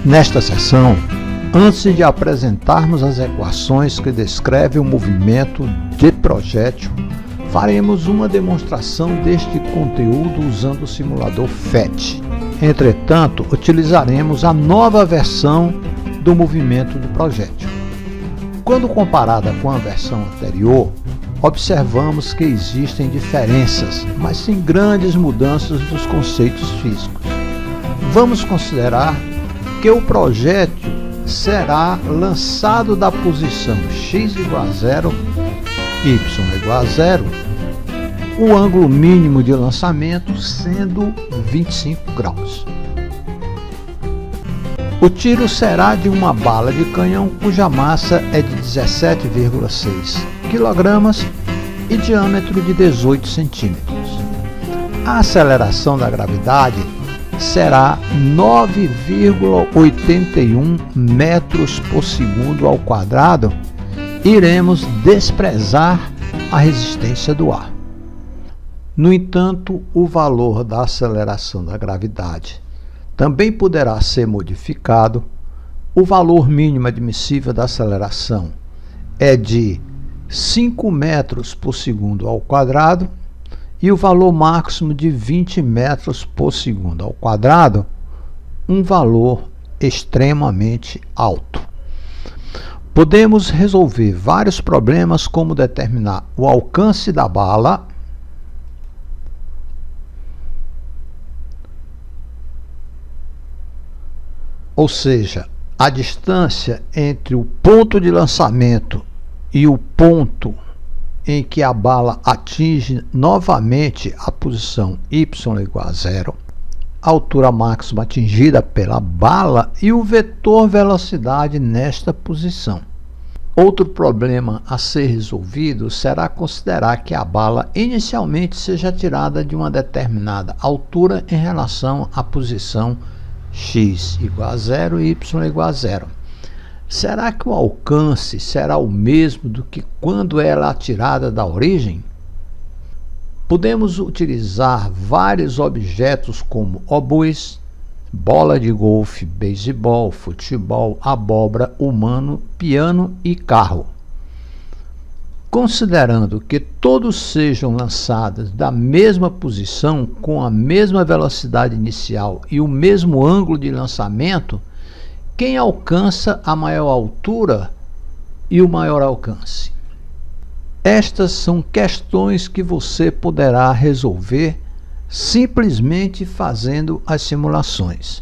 Nesta seção, antes de apresentarmos as equações que descrevem o movimento de projétil, faremos uma demonstração deste conteúdo usando o simulador PhET. Entretanto, utilizaremos a nova versão do movimento do projétil. Quando comparada com a versão anterior, observamos que existem diferenças, mas sem grandes mudanças dos conceitos físicos. Vamos considerar que o projétil será lançado da posição x igual a 0, y igual a 0, o ângulo mínimo de lançamento sendo 25 graus. O tiro será de uma bala de canhão cuja massa é de 17,6 kg e diâmetro de 18 centímetros. A aceleração da gravidade será 9,81 metros por segundo ao quadrado. Iremos desprezar a resistência do ar. No entanto, o valor da aceleração da gravidade também poderá ser modificado. O valor mínimo admissível da aceleração é de 5 metros por segundo ao quadrado e o valor máximo de 20 metros por segundo ao quadrado, um valor extremamente alto. Podemos resolver vários problemas, como determinar o alcance da bala, ou seja, a distância entre o ponto de lançamento e o ponto em que a bala atinge novamente a posição y igual a 0, a altura máxima atingida pela bala e o vetor velocidade nesta posição. Outro problema a ser resolvido será considerar que a bala inicialmente seja tirada de uma determinada altura em relação à posição x igual a 0 e y igual a 0. Será que o alcance será o mesmo do que quando ela é atirada da origem? Podemos utilizar vários objetos como obus, bola de golfe, beisebol, futebol, abóbora, humano, piano e carro. Considerando que todos sejam lançados da mesma posição, com a mesma velocidade inicial e o mesmo ângulo de lançamento, quem alcança a maior altura e o maior alcance? Estas são questões que você poderá resolver simplesmente fazendo as simulações.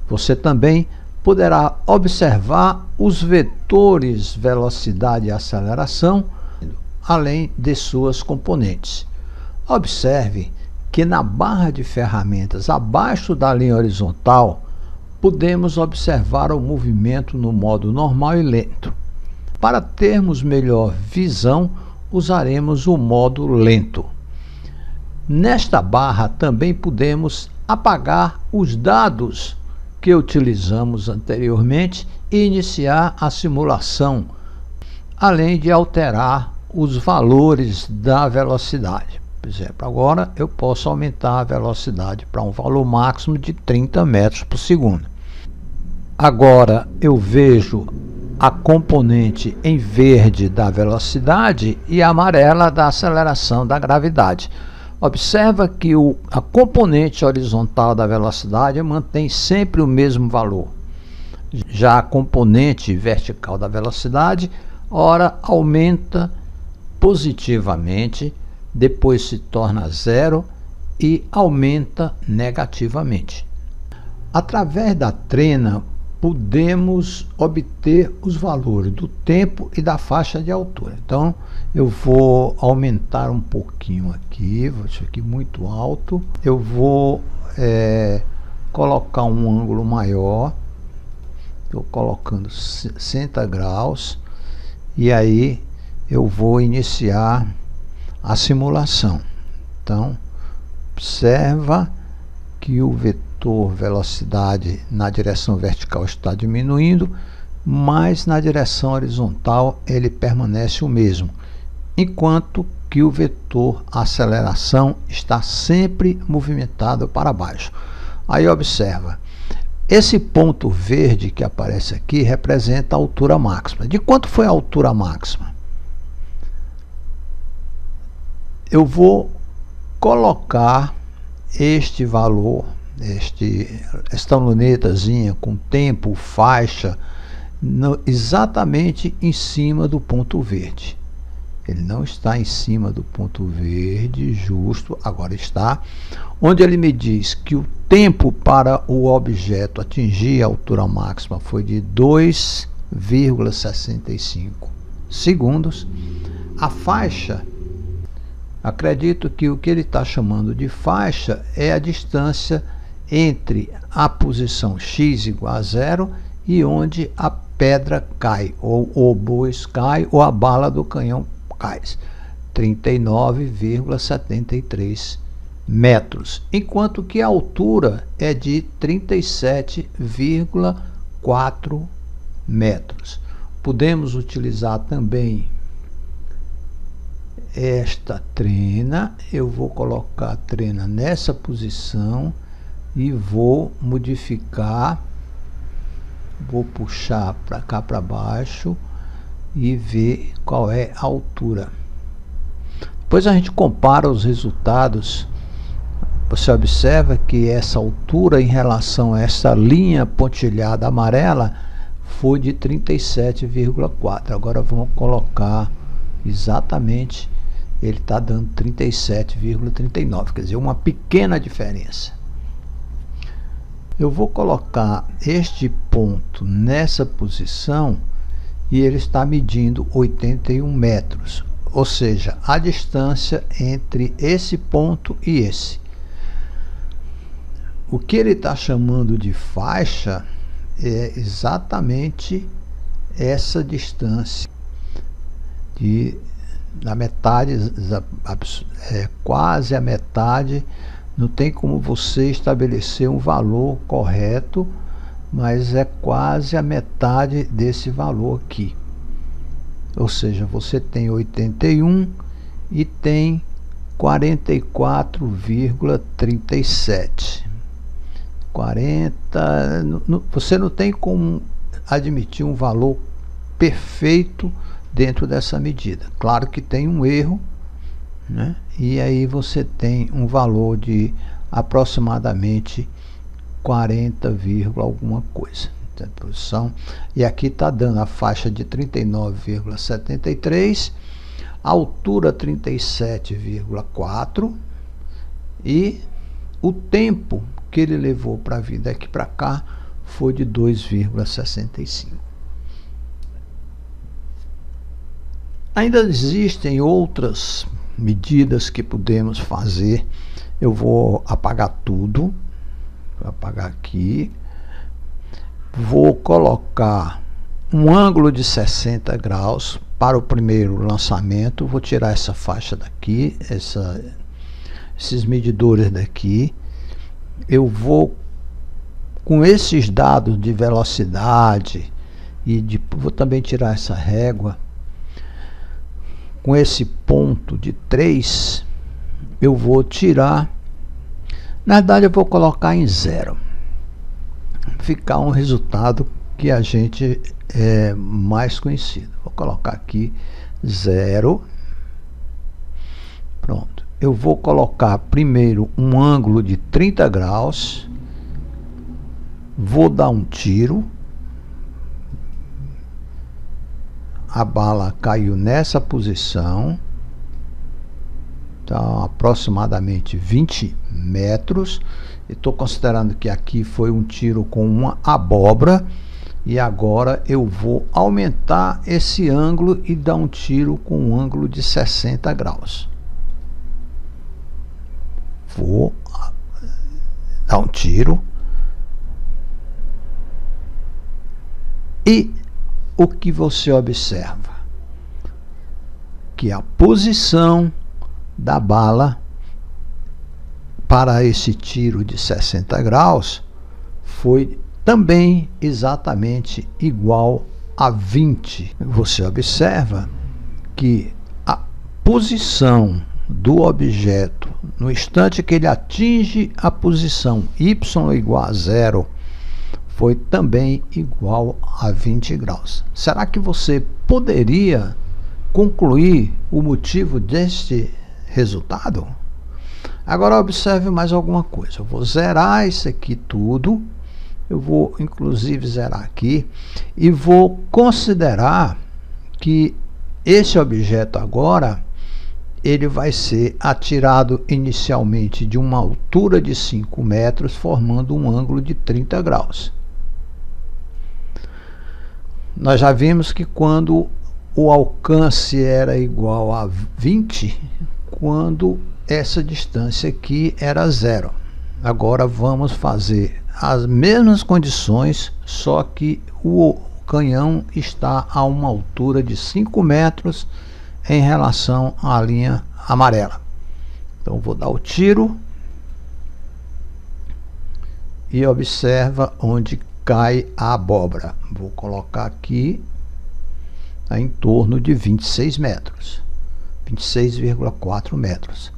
Você também poderá observar os vetores velocidade e aceleração, além de suas componentes. Observe que na barra de ferramentas abaixo da linha horizontal podemos observar o movimento no modo normal e lento. Para termos melhor visão, usaremos o modo lento. Nesta barra também podemos apagar os dados que utilizamos anteriormente e iniciar a simulação, além de alterar os valores da velocidade. Por exemplo, agora eu posso aumentar a velocidade para um valor máximo de 30 metros por segundo. Agora eu vejo a componente em verde da velocidade e amarela da aceleração da gravidade. Observa que a componente horizontal da velocidade mantém sempre o mesmo valor. Já a componente vertical da velocidade, ora aumenta positivamente, depois se torna zero e aumenta negativamente. Através da trena, podemos obter os valores do tempo e da faixa de altura. Então, eu vou aumentar um pouquinho aqui, vou deixar aqui muito alto. Eu vou colocar um ângulo maior, estou colocando 60 graus, e aí eu vou iniciar a simulação. Então, observa que o vetor velocidade na direção vertical está diminuindo, mas na direção horizontal ele permanece o mesmo, enquanto que o vetor aceleração está sempre movimentado para baixo. Aí observa, Esse ponto verde que aparece aqui representa a altura máxima. De quanto foi a altura máxima? Eu vou colocar este valor, esta lunetazinha com tempo, faixa, exatamente em cima do ponto verde. Ele não está em cima do ponto verde, justo, agora está onde ele me diz que o tempo para o objeto atingir a altura máxima foi de 2,65 segundos. A faixa, acredito que o que ele está chamando de faixa é a distância entre a posição x igual a 0 e onde a pedra cai, ou o obus cai, ou a bala do canhão cai, 39,73 metros, enquanto que a altura é de 37,4 metros. Podemos utilizar também esta trena. Eu vou colocar a trena nessa posição e vou modificar, vou puxar para cá para baixo e ver qual é a altura. Depois a gente compara os resultados. Você observa que essa altura em relação a essa linha pontilhada amarela foi de 37,4. Agora vamos colocar exatamente, ele está dando 37,39, quer dizer, uma pequena diferença. Eu vou colocar este ponto nessa posição e ele está medindo 81 metros, ou seja, a distância entre esse ponto e esse. O que ele está chamando de faixa é exatamente essa distância na metade, quase a metade. Não tem como você estabelecer um valor correto, mas é quase a metade desse valor aqui. Ou seja, você tem 81 e tem 44,37. 40, você não tem como admitir um valor perfeito dentro dessa medida. Claro que tem um erro, né? E aí você tem um valor de aproximadamente 40, alguma coisa. Posição. E aqui está dando a faixa de 39,73, altura 37,4 e o tempo que ele levou para vir daqui para cá foi de 2,65. Ainda existem outras medidas que podemos fazer. Eu vou apagar tudo, vou apagar aqui, vou colocar um ângulo de 60 graus para o primeiro lançamento. Vou tirar essa faixa daqui, esses medidores daqui. Eu vou, com esses dados de velocidade vou também tirar essa régua. Com esse ponto de 3, eu vou tirar, na verdade eu vou colocar em 0, ficar um resultado que a gente é mais conhecido. Vou colocar aqui 0. Pronto. Eu vou colocar primeiro um ângulo de 30 graus, vou dar um tiro, a bala caiu nessa posição, então aproximadamente 20 metros. Estou considerando que aqui foi um tiro com uma abóbora, e agora eu vou aumentar esse ângulo e dar um tiro com um ângulo de 60 graus. Vou dar um tiro e o que você observa? Que a posição da bala para esse tiro de 60 graus foi também exatamente igual a 20. Você observa que a posição do objeto no instante que ele atinge a posição y igual a 0, foi também igual a 20 graus. Será que você poderia concluir o motivo deste resultado? Agora observe mais alguma coisa. Eu vou zerar isso aqui tudo. Eu vou inclusive zerar aqui e vou considerar que esse objeto agora ele vai ser atirado inicialmente de uma altura de 5 metros, formando um ângulo de 30 graus. Nós já vimos que quando o alcance era igual a 20, quando essa distância aqui era 0. Agora vamos fazer as mesmas condições, só que o canhão está a uma altura de 5 metros em relação à linha amarela. Então vou dar o tiro e observa onde cai a abóbora. Vou colocar aqui em torno de 26 metros, 26,4 metros.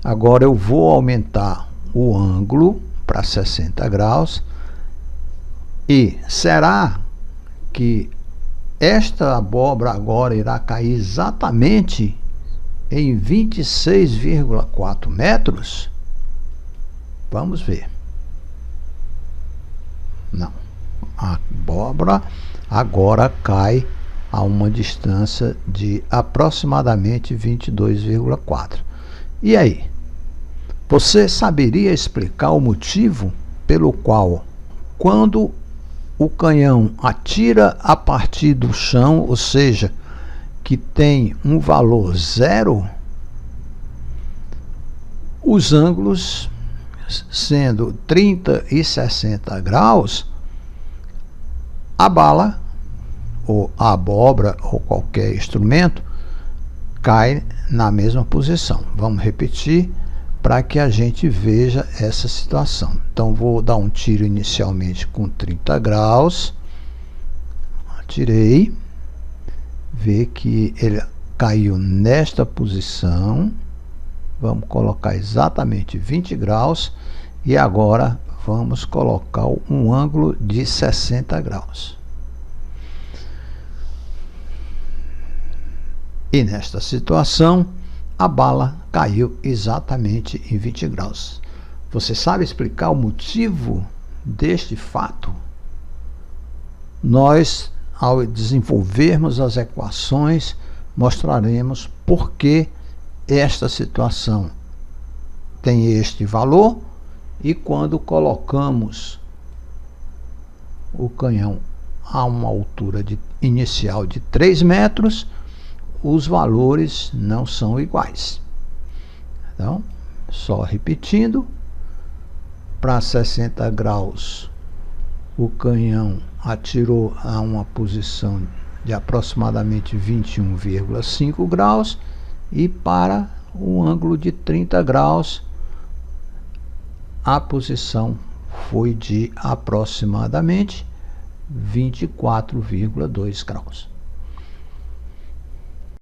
Agora eu vou aumentar o ângulo para 60 graus e será que esta abóbora agora irá cair exatamente em 26,4 metros? Vamos ver. Não. A abóbora agora cai a uma distância de aproximadamente 22,4. E aí? Você saberia explicar o motivo pelo qual, quando o canhão atira a partir do chão, ou seja, que tem um valor 0, os ângulos, sendo 30 e 60 graus, a bala, ou a abóbora, ou qualquer instrumento, cai na mesma posição. Vamos repetir para que a gente veja essa situação. Então vou dar um tiro inicialmente com 30 graus, atirei, vê que ele caiu nesta posição, vamos colocar exatamente 20 graus e agora vamos colocar um ângulo de 60 graus. E nesta situação a bala caiu exatamente em 20 graus. Você sabe explicar o motivo deste fato? Nós, ao desenvolvermos as equações, mostraremos por que esta situação tem este valor e quando colocamos o canhão a uma altura inicial de 3 metros, os valores não são iguais. Então, só repetindo, para 60 graus o canhão atirou a uma posição de aproximadamente 21,5 graus e para o ângulo de 30 graus a posição foi de aproximadamente 24,2 graus.